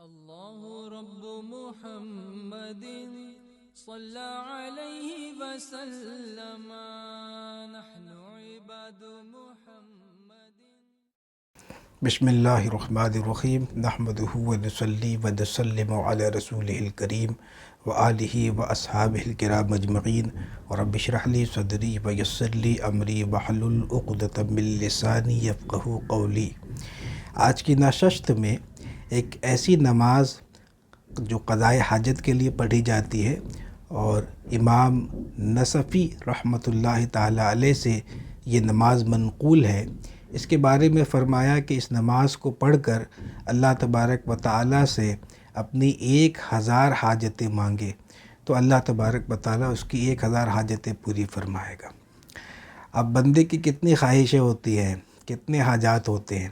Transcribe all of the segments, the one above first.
الله رب محمد صلى عليه وسلم نحن عباد محمد. بسم اللہ الرحمن الرحیم نحمدہ ونصلی ونسلم علی رسولہ الکریم وآلہ واصحابہ الکرام اجمعین رب اشرح لی صدری ویسر لی امری واحلل عقدۃ من لسانی یفقہوا قولی. آج کی نشست میں ایک ایسی نماز جو قضائے حاجت کے لیے پڑھی جاتی ہے اور امام نصفی رحمۃ اللہ تعالی علیہ سے یہ نماز منقول ہے، اس کے بارے میں فرمایا کہ اس نماز کو پڑھ کر اللہ تبارک و تعالیٰ سے اپنی 1000 حاجتیں مانگے تو اللہ تبارک و تعالیٰ اس کی 1000 حاجتیں پوری فرمائے گا. اب بندے کی کتنی خواہشیں ہوتی ہیں، کتنے حاجات ہوتے ہیں،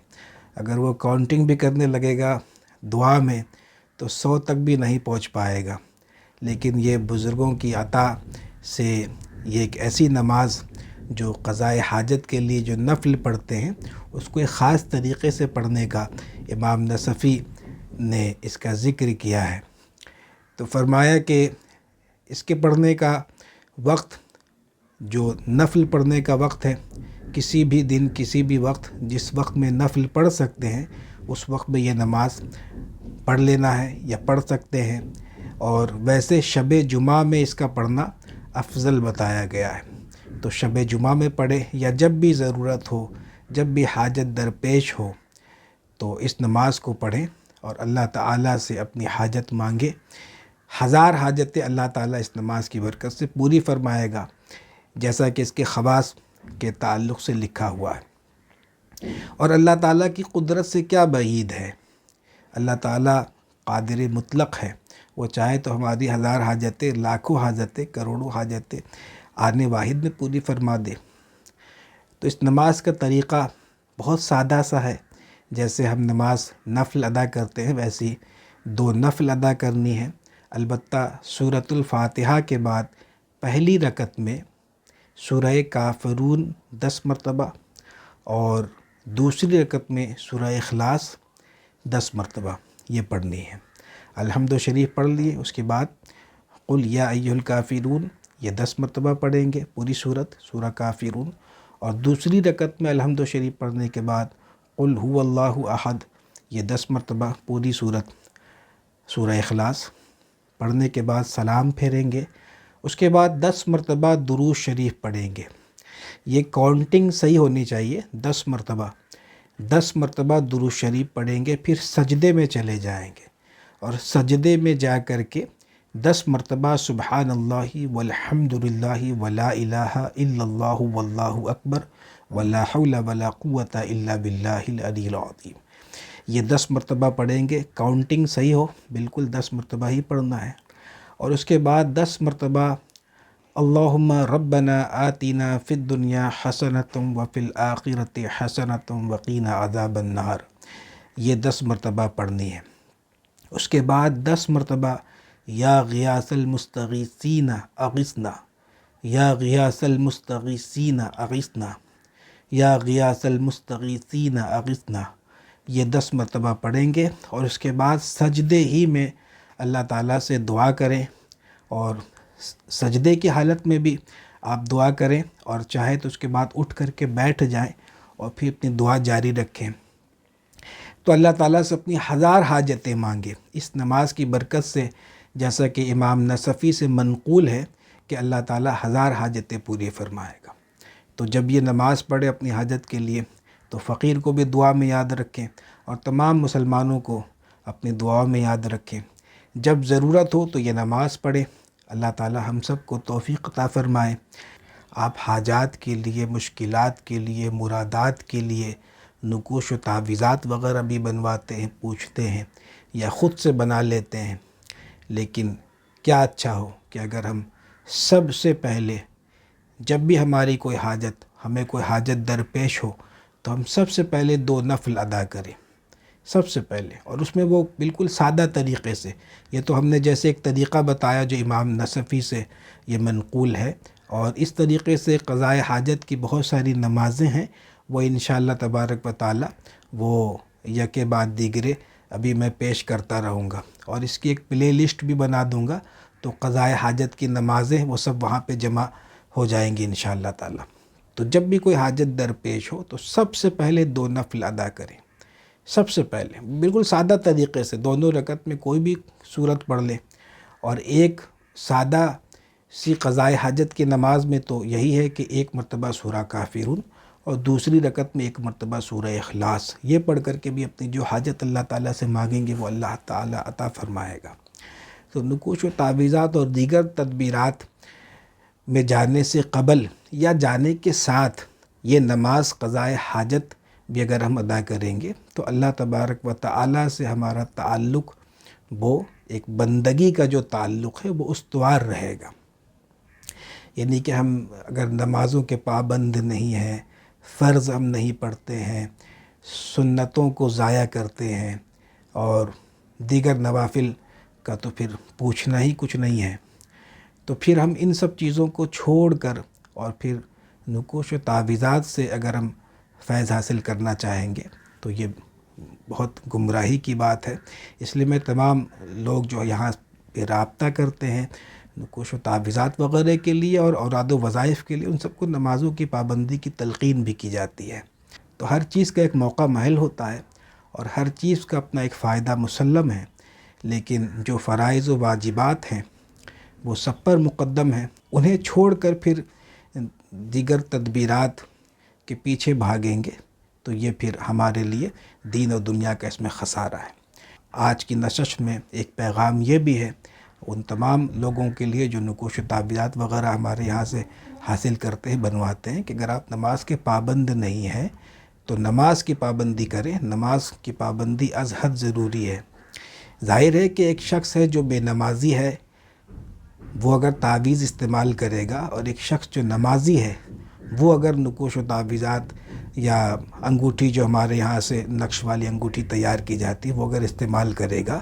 اگر وہ کاؤنٹنگ بھی کرنے لگے گا دعا میں تو 100 تک بھی نہیں پہنچ پائے گا. لیکن یہ بزرگوں کی عطا سے یہ ایک ایسی نماز جو قضائے حاجت کے لیے جو نفل پڑھتے ہیں اس کو ایک خاص طریقے سے پڑھنے کا امام نصفی نے اس کا ذکر کیا ہے. تو فرمایا کہ اس کے پڑھنے کا وقت جو نفل پڑھنے کا وقت ہے، کسی بھی دن کسی بھی وقت جس وقت میں نفل پڑھ سکتے ہیں اس وقت میں یہ نماز پڑھ لینا ہے یا پڑھ سکتے ہیں. اور ویسے شب جمعہ میں اس کا پڑھنا افضل بتایا گیا ہے، تو شب جمعہ میں پڑھے یا جب بھی ضرورت ہو، جب بھی حاجت درپیش ہو تو اس نماز کو پڑھیں اور اللہ تعالیٰ سے اپنی حاجت مانگے. 1000 حاجتیں اللہ تعالیٰ اس نماز کی برکت سے پوری فرمائے گا، جیسا کہ اس کے خواص کے تعلق سے لکھا ہوا ہے. اور اللہ تعالیٰ کی قدرت سے کیا بعید ہے، اللہ تعالیٰ قادر مطلق ہے، وہ چاہے تو ہماری 1000 حاجتیں، لاکھوں حاجتیں، کروڑوں حاجتیں آنے واحد میں پوری فرما دے. تو اس نماز کا طریقہ بہت سادہ سا ہے. جیسے ہم نماز نفل ادا کرتے ہیں ویسی 2 نفل ادا کرنی ہے. البتہ سورۃ الفاتحہ کے بعد پہلی رکعت میں سورہ کافرون 10 مرتبہ اور دوسری رکعت میں سورہ اخلاص 10 مرتبہ یہ پڑھنی ہے. الحمد شریف پڑھ لیے، اس کے بعد قل یا ایھا الکافرون یہ 10 مرتبہ پڑھیں گے پوری سورہ کافرون، اور دوسری رکعت میں الحمد شریف پڑھنے کے بعد قل ھو اللہ احد یہ 10 مرتبہ پوری سورہ اخلاص پڑھنے کے بعد سلام پھیریں گے. اس کے بعد 10 مرتبہ درود شریف پڑھیں گے. یہ کاؤنٹنگ صحیح ہونی چاہیے، 10 مرتبہ درود شریف پڑھیں گے. پھر سجدے میں چلے جائیں گے اور سجدے میں جا کر کے 10 مرتبہ سبحان اللہ والحمد للہ ولا الہ الا اللہ واللہ اکبر ولا حول ولا قوة الا باللہ العلی العظیم یہ 10 مرتبہ پڑھیں گے. کاؤنٹنگ صحیح ہو، بالکل 10 مرتبہ ہی پڑھنا ہے. اور اس کے بعد 10 مرتبہ اللہم ربنا آتنا فی الدنیا حسنۃ وفی الآخرۃ حسنۃ وقینا عذاب النار یہ 10 مرتبہ پڑھنی ہے. اس کے بعد 10 مرتبہ یا غیاث المستغیثین اغثنا، یا غیاث المستغیثین اغثنا، یا غیاث المستغیثین اغثنا یہ 10 مرتبہ پڑھیں گے. اور اس کے بعد سجدے ہی میں اللہ تعالیٰ سے دعا کریں، اور سجدے کی حالت میں بھی آپ دعا کریں، اور چاہے تو اس کے بعد اٹھ کر کے بیٹھ جائیں اور پھر اپنی دعا جاری رکھیں. تو اللہ تعالیٰ سے اپنی 1000 حاجتیں مانگے اس نماز کی برکت سے، جیسا کہ امام نصفی سے منقول ہے کہ اللہ تعالیٰ 1000 حاجتیں پوری فرمائے گا. تو جب یہ نماز پڑھے اپنی حاجت کے لیے تو فقیر کو بھی دعا میں یاد رکھیں اور تمام مسلمانوں کو اپنی دعاؤں میں یاد رکھیں. جب ضرورت ہو تو یہ نماز پڑھیں. اللہ تعالیٰ ہم سب کو توفیق عطا فرمائے. آپ حاجات کے لیے، مشکلات کے لیے، مرادات کے لیے نقوش و تعویذات وغیرہ بھی بنواتے ہیں، پوچھتے ہیں یا خود سے بنا لیتے ہیں. لیکن کیا اچھا ہو کہ اگر ہم سب سے پہلے جب بھی ہماری کوئی حاجت، ہمیں کوئی حاجت درپیش ہو تو ہم سب سے پہلے 2 نفل ادا کریں سب سے پہلے، اور اس میں وہ بالکل سادہ طریقے سے. یہ تو ہم نے جیسے ایک طریقہ بتایا جو امام نصفی سے یہ منقول ہے، اور اس طریقے سے قضائے حاجت کی بہت ساری نمازیں ہیں، وہ انشاءاللہ تبارک و تعالی وہ یکے بعد دیگرے ابھی میں پیش کرتا رہوں گا، اور اس کی ایک پلے لسٹ بھی بنا دوں گا، تو قضائے حاجت کی نمازیں وہ سب وہاں پہ جمع ہو جائیں گی انشاءاللہ تعالی۔ تو جب بھی کوئی حاجت درپیش ہو تو سب سے پہلے 2 نفل ادا کریں، سب سے پہلے بالکل سادہ طریقے سے 2 رکعت میں کوئی بھی سورت پڑھ لیں، اور ایک سادہ سی قضائے حاجت کی نماز میں تو یہی ہے کہ 1 مرتبہ سورہ کافرون اور دوسری رکعت میں 1 مرتبہ سورہ اخلاص، یہ پڑھ کر کے بھی اپنی جو حاجت اللہ تعالیٰ سے مانگیں گے وہ اللہ تعالیٰ عطا فرمائے گا۔ تو نقوش و تعویذات اور دیگر تدبیرات میں جانے سے قبل یا جانے کے ساتھ یہ نماز قضائے حاجت بھی اگر ہم ادا کریں گے تو اللہ تبارک و تعالیٰ سے ہمارا تعلق، وہ ایک بندگی کا جو تعلق ہے وہ استوار رہے گا۔ یعنی کہ ہم اگر نمازوں کے پابند نہیں ہیں، فرض ہم نہیں پڑھتے ہیں، سنتوں کو ضائع کرتے ہیں، اور دیگر نوافل کا تو پھر پوچھنا ہی کچھ نہیں ہے، تو پھر ہم ان سب چیزوں کو چھوڑ کر اور پھر نقوش و تعویذات سے اگر ہم فیض حاصل کرنا چاہیں گے تو یہ بہت گمراہی کی بات ہے۔ اس لیے میں تمام لوگ جو یہاں پہ رابطہ کرتے ہیں نقوش و تعویذات وغیرہ کے لیے اور اوراد و وظائف کے لیے، ان سب کو نمازوں کی پابندی کی تلقین بھی کی جاتی ہے۔ تو ہر چیز کا ایک موقع محل ہوتا ہے اور ہر چیز کا اپنا ایک فائدہ مسلم ہے، لیکن جو فرائض و واجبات ہیں وہ سب پر مقدم ہیں، انہیں چھوڑ کر پھر دیگر تدبیرات کے پیچھے بھاگیں گے تو یہ پھر ہمارے لیے دین و دنیا کا اس میں خسارہ ہے۔ آج کی نشست میں ایک پیغام یہ بھی ہے ان تمام لوگوں کے لیے جو نقوش و تعویذات وغیرہ ہمارے یہاں سے حاصل کرتے ہیں، بنواتے ہیں، کہ اگر آپ نماز کے پابند نہیں ہیں تو نماز کی پابندی کریں۔ نماز کی پابندی از حد ضروری ہے۔ ظاہر ہے کہ ایک شخص ہے جو بے نمازی ہے، وہ اگر تعویذ استعمال کرے گا، اور ایک شخص جو نمازی ہے وہ اگر نقوش و تعویذات یا انگوٹھی جو ہمارے یہاں سے نقش والی انگوٹھی تیار کی جاتی ہے وہ اگر استعمال کرے گا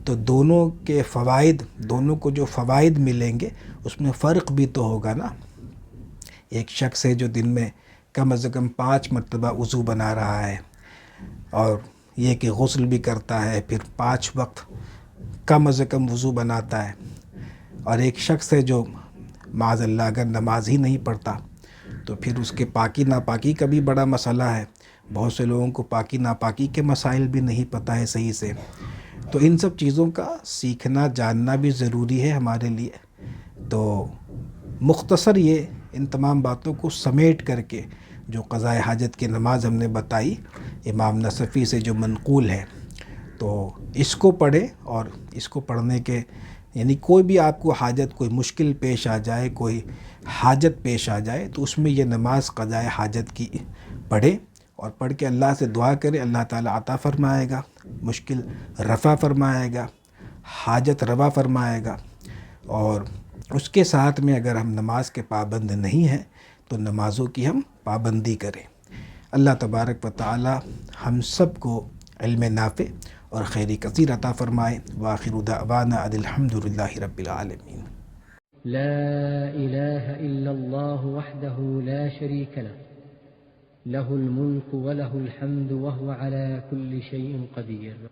تو دونوں کے فوائد، دونوں کو جو فوائد ملیں گے اس میں فرق بھی تو ہوگا نا۔ ایک شخص ہے جو دن میں کم از کم 5 مرتبہ وضو بنا رہا ہے، اور یہ کہ غسل بھی کرتا ہے، پھر 5 وقت کم از کم وضو بناتا ہے، اور ایک شخص ہے جو معاذ اللہ اگر نماز ہی نہیں پڑھتا تو پھر اس کے پاکی ناپاکی کا بھی بڑا مسئلہ ہے۔ بہت سے لوگوں کو پاکی ناپاکی کے مسائل بھی نہیں پتہ ہے صحیح سے، تو ان سب چیزوں کا سیکھنا جاننا بھی ضروری ہے ہمارے لیے۔ تو مختصر یہ ان تمام باتوں کو سمیٹ کر کے جو قضائے حاجت کی نماز ہم نے بتائی امام نصفی سے جو منقول ہے، تو اس کو پڑھیں، اور اس کو پڑھنے کے یعنی کوئی بھی آپ کو حاجت، کوئی مشکل پیش آ جائے، کوئی حاجت پیش آ جائے تو اس میں یہ نماز قضائے حاجت کی پڑھیں، اور پڑھ کے اللہ سے دعا کریں، اللہ تعالیٰ عطا فرمائے گا، مشکل رفع فرمائے گا، حاجت روا فرمائے گا۔ اور اس کے ساتھ میں اگر ہم نماز کے پابند نہیں ہیں تو نمازوں کی ہم پابندی کریں۔ اللہ تبارک و تعالی ہم سب کو علم نافع اور خیر کثیر عطا فرمائے۔ وآخر دعوانا ان الحمد للہ رب العالمین۔ لا إله إلا الله وحده لا شريك له، له الملك وله الحمد وهو على كل شيء قدير۔